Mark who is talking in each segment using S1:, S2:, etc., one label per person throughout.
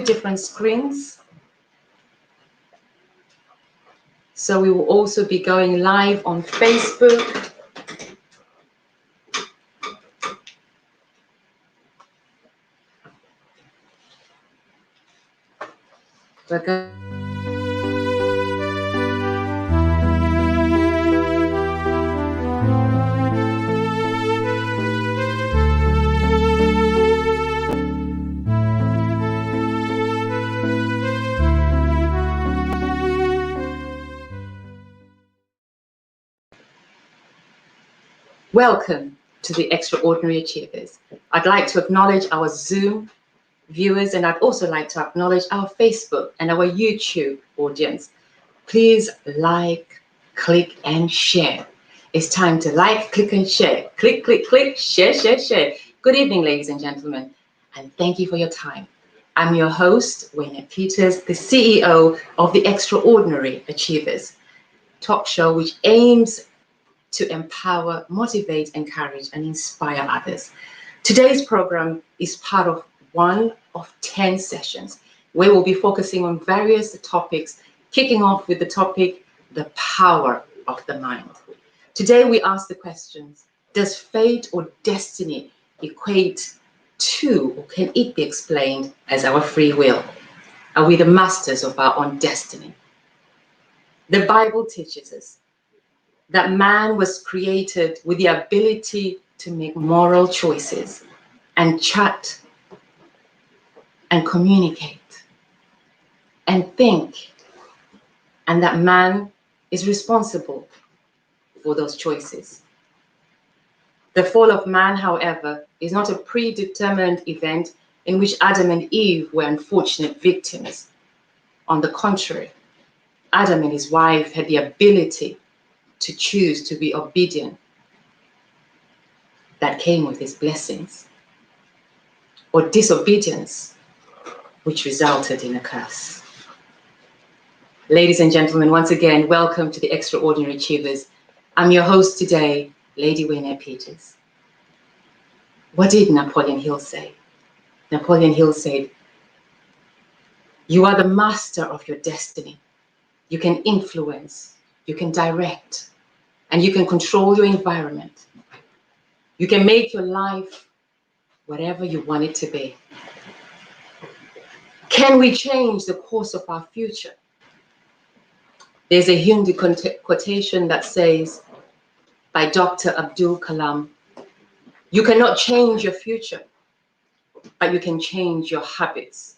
S1: different screens. So we will also be going live on Facebook. We're going Welcome to the Extraordinary Achievers. I'd like to acknowledge our Zoom viewers, and I'd also like to acknowledge our Facebook and our YouTube audience. Please like, click, and share. It's time to like, click, and share. Click, click, click, share, share, share. Good evening, ladies and gentlemen, and thank you for your time. I'm your host, Waynett Peters, the CEO of the Extraordinary Achievers talk show, which aims to empower, motivate, encourage, and inspire others. Today's program is part of one of 10 sessions where we'll be focusing on various topics, kicking off with the topic, the power of the mind. Today we ask the questions, does fate or destiny equate to, or can it be explained as our free will? Are we the masters of our own destiny? The Bible teaches us that man was created with the ability to make moral choices and chat and communicate and think, and that man is responsible for those choices. The fall of man, however, is not a predetermined event in which Adam and Eve were unfortunate victims. On the contrary, Adam and his wife had the ability to choose to be obedient. That came with his blessings, or disobedience, which resulted in a curse. Ladies and gentlemen, once again, welcome to the Extraordinary Achievers. I'm your host today, Lady Waynett Peters. What did Napoleon Hill say? Napoleon Hill said, "You are the master of your destiny. You can influence, you can direct, and you can control your environment. You can make your life whatever you want it to be." Can we change the course of our future? There's a Hindi quotation that says, by Dr. Abdul Kalam, "You cannot change your future, but you can change your habits.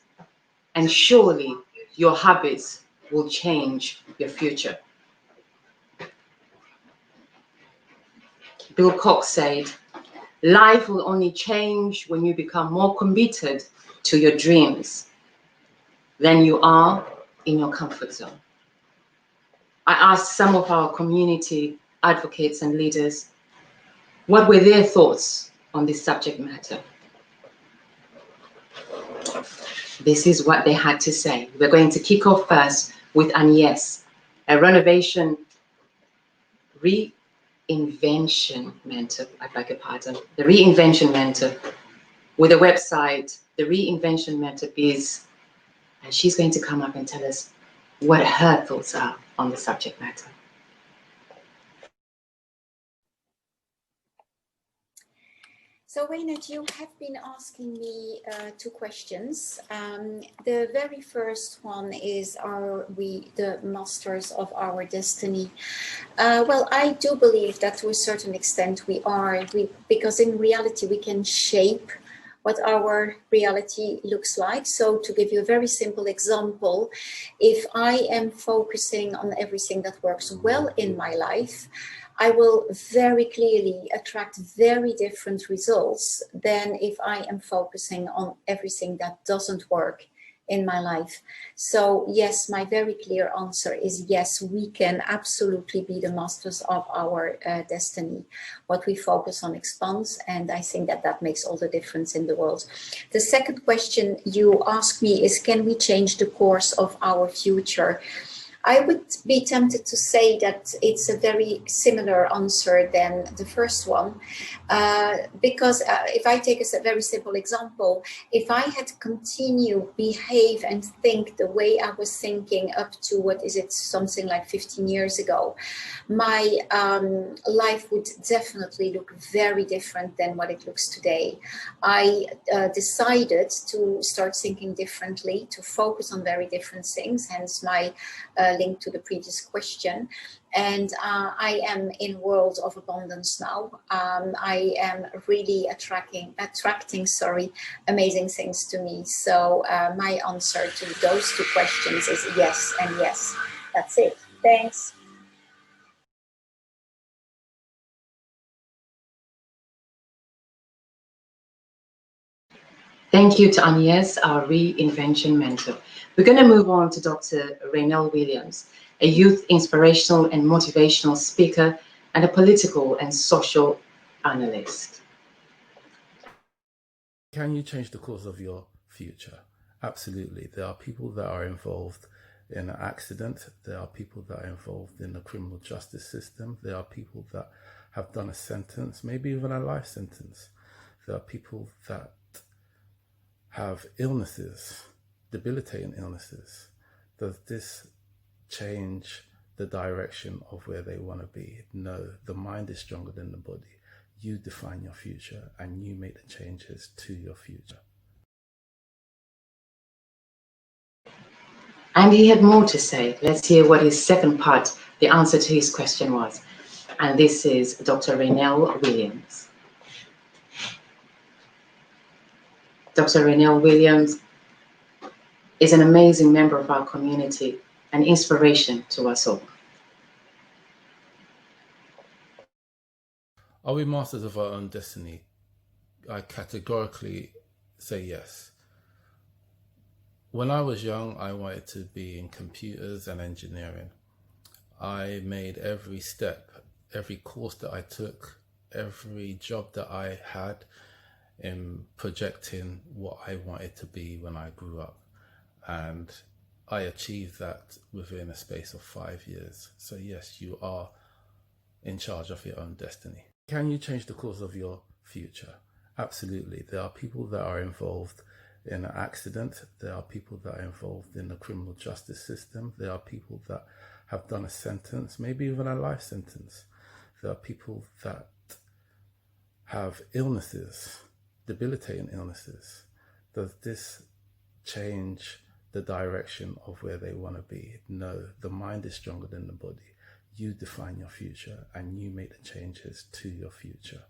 S1: And surely your habits will change your future." Bill Cox said, "Life will only change when you become more committed to your dreams than you are in your comfort zone." I asked some of our community advocates and leaders, what were their thoughts on this subject matter? This is what they had to say. We're going to kick off first with Agnes, a reinvention mentor, I beg your pardon, the Reinvention mentor with a website, the Reinvention mentor biz, and she's going to come up and tell us what her thoughts are on the subject matter.
S2: So Waynett, you have been asking me two questions. The very first one is, are we the masters of our destiny? Well, I do believe that to a certain extent we are, because in reality we can shape what our reality looks like. So to give you a very simple example, if I am focusing on everything that works well in my life, I will very clearly attract very different results than if I am focusing on everything that doesn't work in my life. So yes, my very clear answer is yes, we can absolutely be the masters of our destiny. What we focus on expands, and I think that that makes all the difference in the world. The second question you asked me is, can we change the course of our future? I would be tempted to say that it's a very similar answer than the first one, because if I take a very simple example, if I had continued behave and think the way I was thinking up to, what is it, something like 15 years ago, my life would definitely look very different than what it looks today. I decided to start thinking differently, to focus on very different things, hence my link to the previous question. And I am in a world of abundance now. I am really attracting amazing things to me. So my answer to those two questions is yes and yes. That's it. Thanks.
S1: Thank you to Agnes, our Reinvention mentor. We're going to move on to Dr. Reynell Williams, a youth inspirational and motivational speaker and a political and social analyst.
S3: Can you change the course of your future? Absolutely. There are people that are involved in an accident. There are people that are involved in the criminal justice system. There are people that have done a sentence, maybe even a life sentence. There are people that have illnesses, debilitating illnesses. Does this change the direction of where they want to be? No, the mind is stronger than the body. You define your future and you make the changes to your future.
S1: And he had more to say. Let's hear what his second part, the answer to his question was. And this is Dr. Reynell Williams. Dr. Reynell Williams is an amazing member of our community, an inspiration to us all.
S3: Are we masters of our own destiny? I categorically say yes. When I was young, I wanted to be in computers and engineering. I made every step, every course that I took, every job that I had in projecting what I wanted to be when I grew up. And I achieved that within a space of 5 years. So yes, you are in charge of your own destiny. Can you change the course of your future? Absolutely. There are people that are involved in an accident. There are people that are involved in the criminal justice system. There are people that have done a sentence, maybe even a life sentence. There are people that have illnesses, debilitating illnesses. Does this change the direction of where they want to be? No, the mind is stronger than the body. You define your future and you make the changes to your future.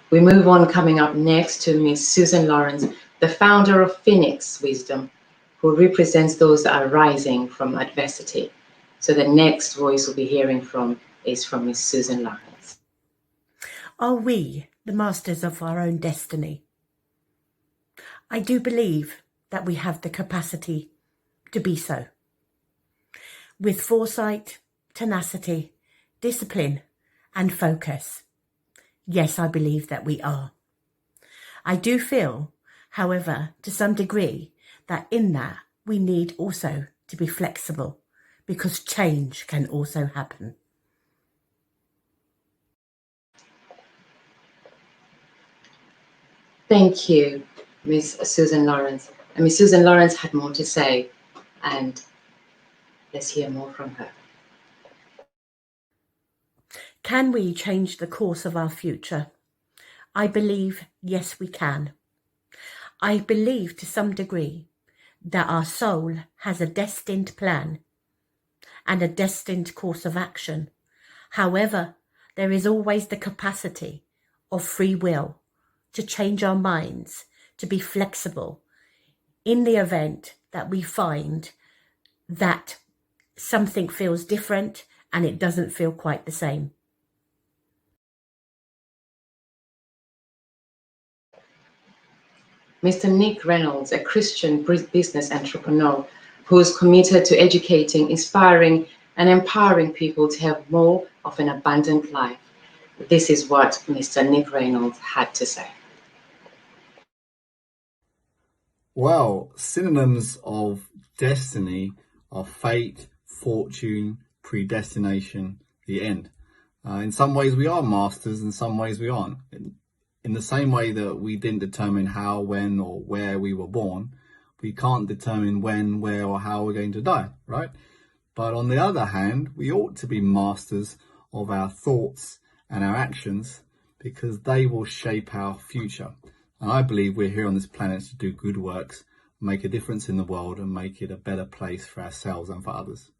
S1: We move on, coming up next to Miss Susan Lawrence, the founder of Phoenix Wisdom, who represents those that are rising from adversity. So the next voice we'll be hearing from is from Miss Susan Lawrence.
S4: Are we the masters of our own destiny? I do believe that we have the capacity to be so. With foresight, tenacity, discipline, and focus. Yes, I believe that we are. I do feel, however, to some degree, that in that we need also to be flexible, because change can also happen.
S1: Thank you, Miss Susan Lawrence. And Miss Susan Lawrence had more to say, and let's hear more from her.
S4: Can we change the course of our future? I believe, yes, we can. I believe to some degree that our soul has a destined plan and a destined course of action. However, there is always the capacity of free will to change our minds, to be flexible in the event that we find that something feels different and it doesn't feel quite the same.
S1: Mr. Nick Reynolds, a Christian business entrepreneur who is committed to educating, inspiring, and empowering people to have more of an abundant life. This is what Mr. Nick Reynolds had to say.
S5: Well, synonyms of destiny are fate, fortune, predestination, the end. In some ways we are masters, in some ways we aren't. In the same way that we didn't determine how, when, or where we were born, we can't determine when, where, or how we're going to die, right? But on the other hand, we ought to be masters of our thoughts and our actions, because they will shape our future. And I believe we're here on this planet to do good works, make a difference in the world, and make it a better place for ourselves and for others.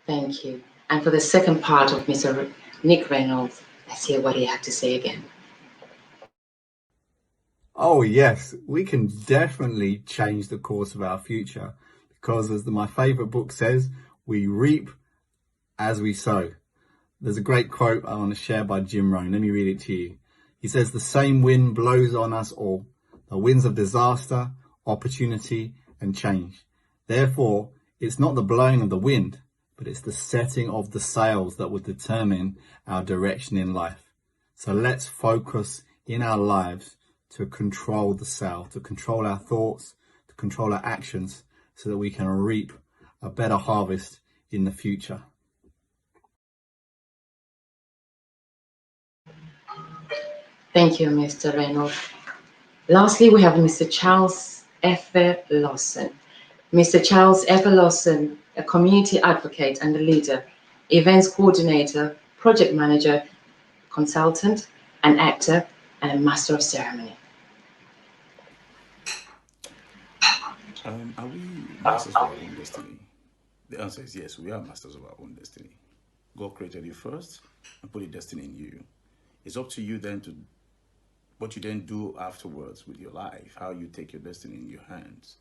S1: Thank you. And for the second part of Mr. Nick Reynolds, let's hear what he had to say again.
S5: Oh yes, we can definitely change the course of our future, because as my favorite book says, we reap as we sow. There's a great quote I want to share by Jim Rohn. Let me read it to you. He says, "The same wind blows on us all, the winds of disaster, opportunity, and change. Therefore, it's not the blowing of the wind, but it's the setting of the sails that will determine our direction in life. So let's focus in our lives to control the sail, to control our thoughts, to control our actions, so that we can reap a better harvest in the future."
S1: Thank you, Mr. Reynolds. Lastly, we have Mr. Charles Efe Lawson. Mr. Charles Efe Lawson, a community advocate and a leader, events coordinator, project manager, consultant, an actor, and a master of ceremony.
S6: Are we masters of our own destiny? The answer is yes, we are masters of our own destiny. God created you first and put a destiny in you. It's up to you then to what you then do afterwards with your life, how you take your destiny in your hands,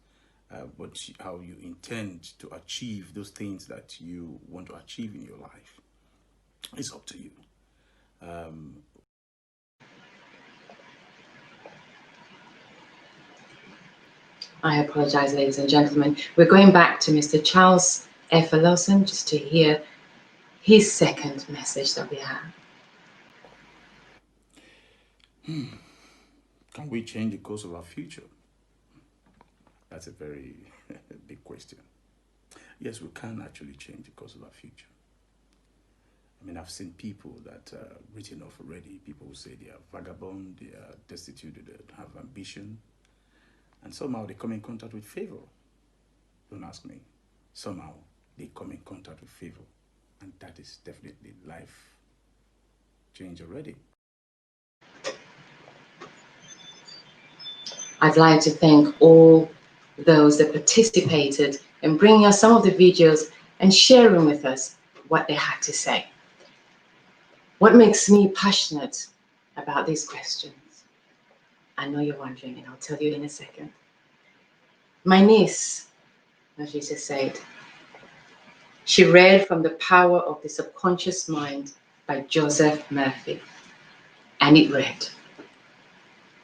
S6: how you intend to achieve those things that you want to achieve in your life. It's up to you.
S1: I apologize, ladies and gentlemen. We're going back to Mr. Charles Efe Lawson just to hear his second message that we have.
S6: Can we change the course of our future? That's a very big question. Yes, we can actually change the course of our future. I mean, I've seen people that are written off already. People who say they are vagabond, they are destitute, they don't have ambition. And somehow they come in contact with favor. Don't ask me. Somehow they come in contact with favor. And that is definitely life change already.
S1: I'd like to thank all those that participated in bringing us some of the videos and sharing with us what they had to say. What makes me passionate about these questions? I know you're wondering, and I'll tell you in a second. My niece, as she just said, she read from The Power of the Subconscious Mind by Joseph Murphy, and it read,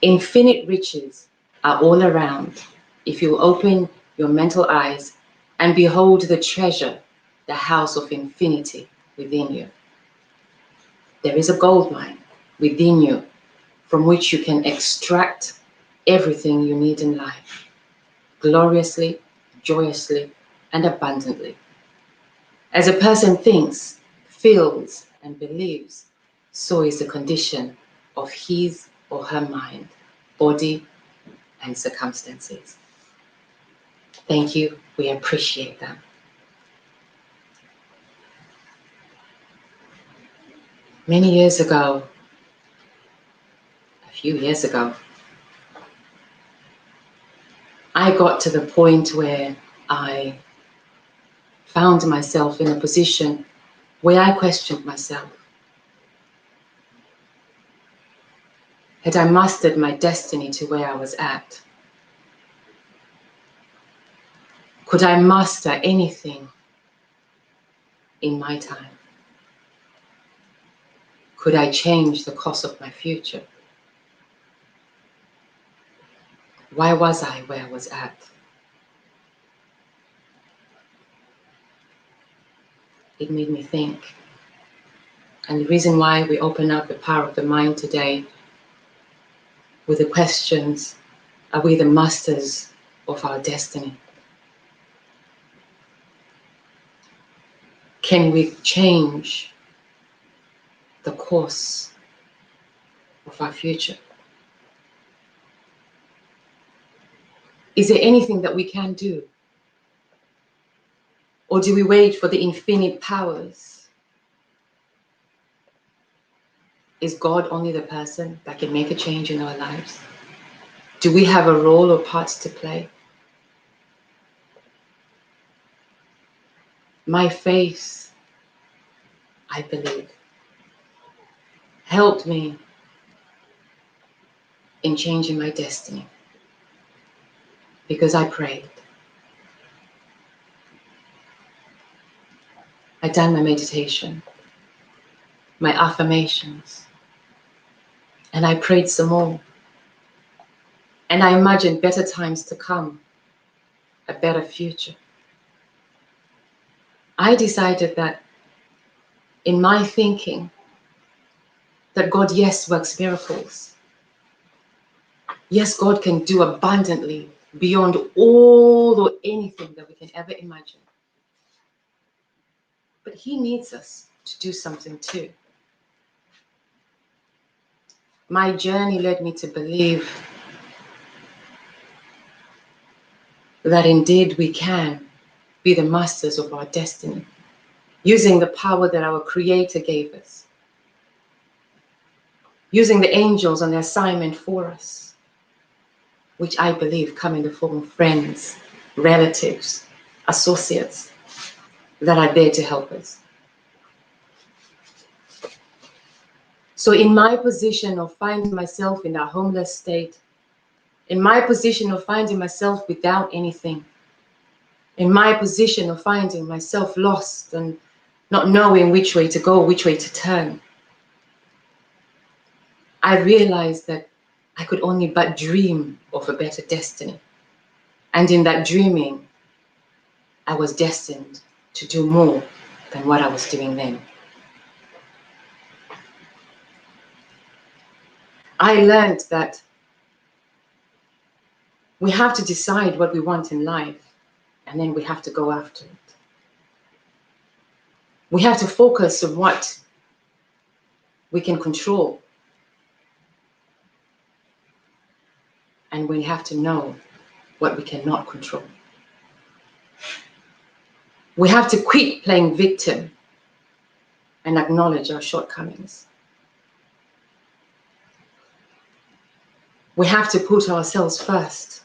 S1: "Infinite riches are all around if you open your mental eyes and behold the treasure, the house of infinity within you. There is a gold mine within you from which you can extract everything you need in life, gloriously, joyously, and abundantly. As a person thinks, feels, and believes, so is the condition of his or her mind, body, and circumstances." Thank you. We appreciate that. Many years ago, a few years ago, I got to the point where I found myself in a position where I questioned myself. Had I mastered my destiny to where I was at? Could I master anything in my time? Could I change the course of my future? Why was I where I was at? It made me think. And the reason why we open up the power of the mind today, with the questions, are we the masters of our destiny? Can we change the course of our future? Is there anything that we can do? Or do we wait for the infinite powers? Is God only the person that can make a change in our lives? Do we have a role or part to play? My faith, I believe, helped me in changing my destiny because I prayed. I done my meditation, my affirmations, and I prayed some more. And I imagined better times to come, a better future. I decided that in my thinking, that God, yes, works miracles. Yes, God can do abundantly beyond all or anything that we can ever imagine. But He needs us to do something too. My journey led me to believe that indeed we can be the masters of our destiny, using the power that our Creator gave us, using the angels on the assignment for us, which I believe come in the form of friends, relatives, associates that are there to help us. So in my position of finding myself in a homeless state, in my position of finding myself without anything, in my position of finding myself lost and not knowing which way to go, which way to turn, I realized that I could only but dream of a better destiny. And in that dreaming, I was destined to do more than what I was doing then. I learned that we have to decide what we want in life, and then we have to go after it. We have to focus on what we can control, and we have to know what we cannot control. We have to quit playing victim and acknowledge our shortcomings. We have to put ourselves first,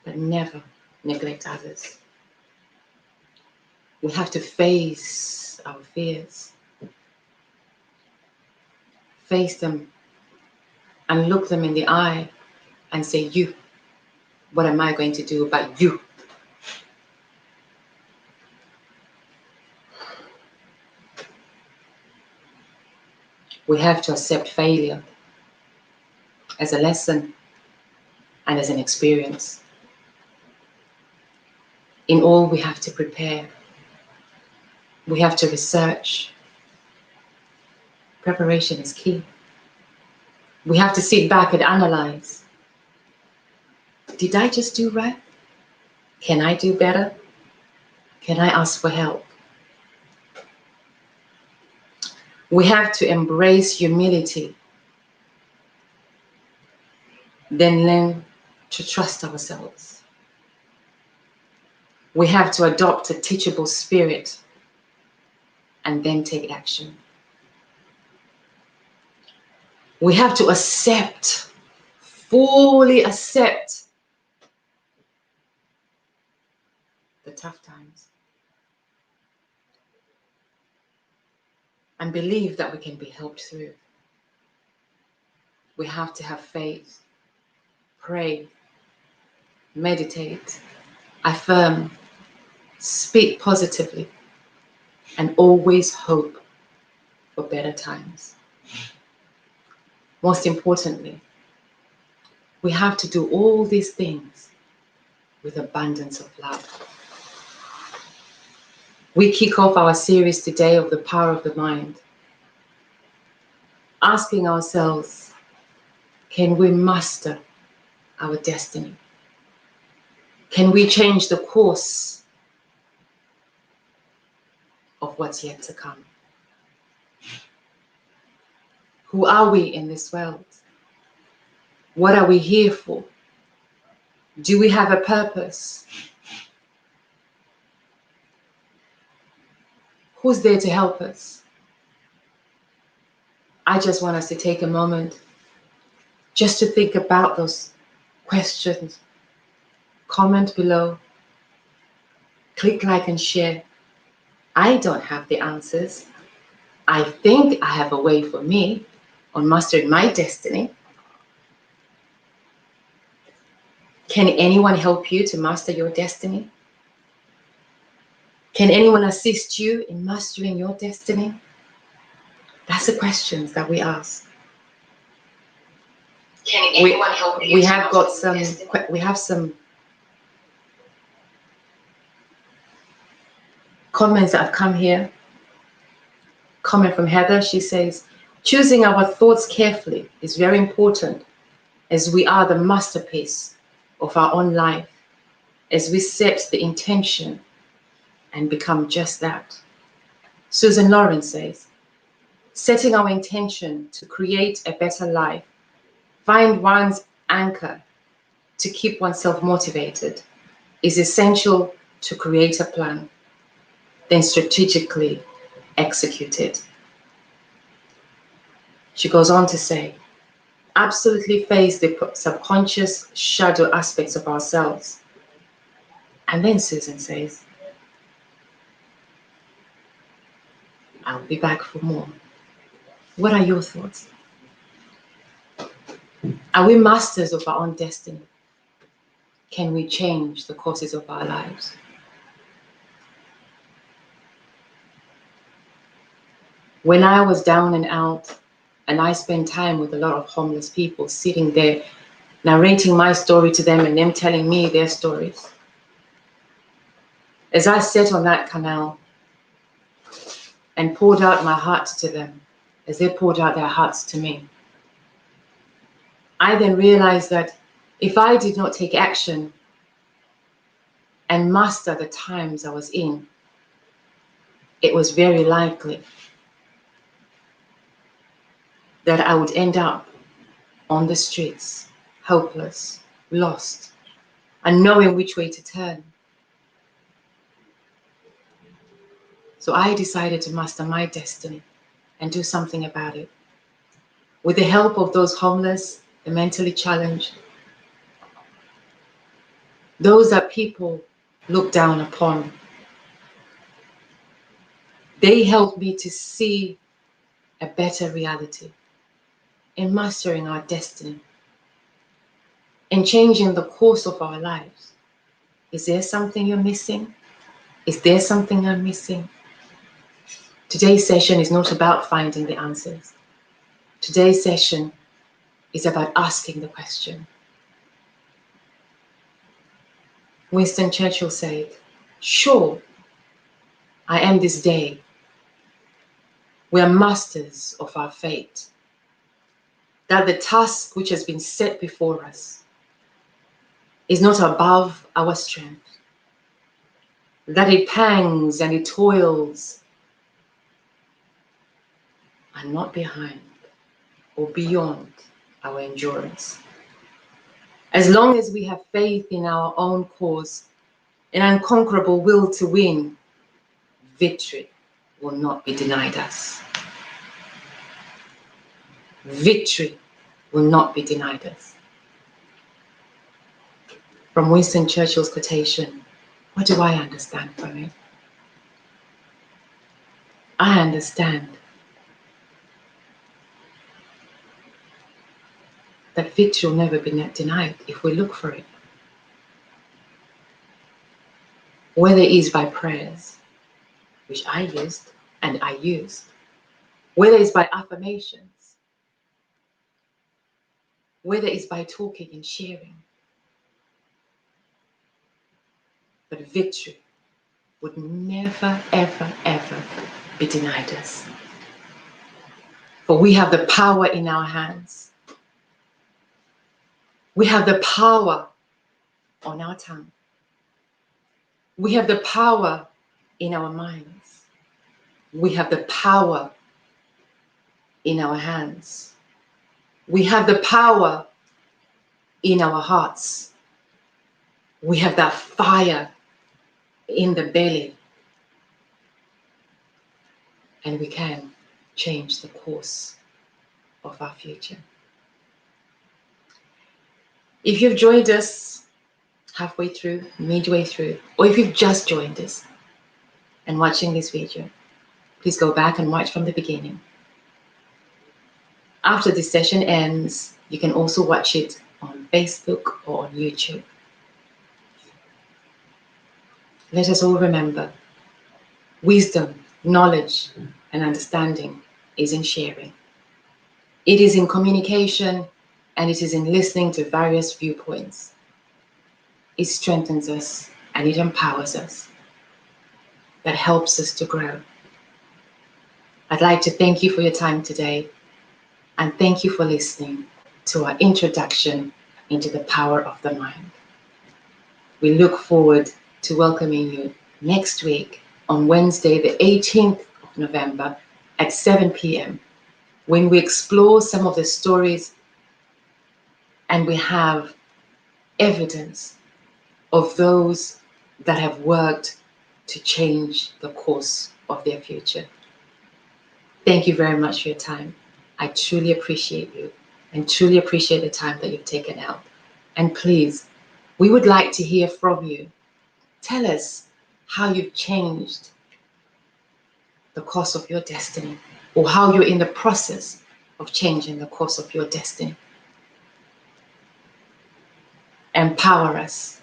S1: but never neglect others. We have to face our fears, face them and look them in the eye and say, you, what am I going to do about you? We have to accept failure as a lesson and as an experience. In all, we have to prepare. We have to research. Preparation is key. We have to sit back and analyze. Did I just do right? Can I do better? Can I ask for help? We have to embrace humility, then learn to trust ourselves. We have to adopt a teachable spirit and then take action. We have to accept, fully accept the tough times and believe that we can be helped through. We have to have faith, pray, meditate, affirm, speak positively, and always hope for better times. Most importantly, we have to do all these things with abundance of love. We kick off our series today of the power of the mind, asking ourselves, Can we master our destiny? Can we change the course of what's yet to come? Who are we in this world? What are we here for? Do we have a purpose? Who's there to help us? I just want us to take a moment just to think about those questions. Comment below, click like and share. I don't have the answers. I think I have a way for me on mastering my destiny. Can anyone help you to master your destiny? Can anyone assist you in mastering your destiny? That's the questions that we ask.
S2: Can anyone help you?
S1: We have some comments that have come here. Comment from Heather. She says, choosing our thoughts carefully is very important, as we are the masterpiece of our own life, as we set the intention and become just that. Susan Lawrence says, setting our intention to create a better life, find one's anchor to keep oneself motivated, is essential to create a plan, then strategically execute it. She goes on to say, absolutely face the subconscious shadow aspects of ourselves. And then Susan says, I'll be back for more. What are your thoughts? Are we masters of our own destiny? Can we change the courses of our lives? When I was down and out, and I spent time with a lot of homeless people sitting there, narrating my story to them and them telling me their stories. As I sat on that canal and poured out my heart to them, as they poured out their hearts to me, I then realized that if I did not take action and master the times I was in, it was very likely that I would end up on the streets, hopeless, lost, and knowing which way to turn. So I decided to master my destiny and do something about it. With the help of those homeless, the mentally challenged, those that people look down upon, they helped me to see a better reality in mastering our destiny, in changing the course of our lives. Is there something you're missing? Is there something I'm missing? Today's session is not about finding the answers. Today's session is about asking the question. Winston Churchill said, sure, I am this day. We are masters of our fate. That the task which has been set before us is not above our strength. That it pangs and it toils are not behind or beyond our endurance. As long as we have faith in our own cause, an unconquerable will to win, victory will not be denied us. Victory will not be denied us. From Winston Churchill's quotation, what do I understand from it? I understand that victory will never be denied if we look for it. Whether it is by prayers, which I used and I used, whether it's by affirmations, whether it's by talking and sharing, but victory would never, ever, ever be denied us. For we have the power in our hands. We have the power on our tongue. We have the power in our minds. We have the power in our hands. We have the power in our hearts. We have that fire in the belly. And we can change the course of our future. If you've joined us halfway through, midway through, or if you've just joined us and watching this video, please go back and watch from the beginning. After this session ends, you can also watch it on Facebook or on YouTube. Let us all remember, wisdom, knowledge, and understanding is in sharing. It is in communication, and it is in listening to various viewpoints. It strengthens us and it empowers us. That helps us to grow. I'd like to thank you for your time today, and thank you for listening to our introduction into the power of the mind. We look forward to welcoming you next week on Wednesday, the 18th of November at 7 p.m. when we explore some of the stories and we have evidence of those that have worked to change the course of their future. Thank you very much for your time. I truly appreciate you and truly appreciate the time that you've taken out. And please, we would like to hear from you. Tell us how you've changed the course of your destiny, or how you're in the process of changing the course of your destiny. Empower us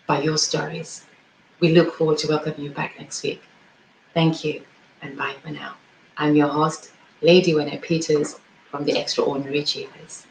S1: by your stories. We look forward to welcoming you back next week. Thank you, and bye for now. I'm your host, Lady Waynett Peters from the Extraordinary Achievers.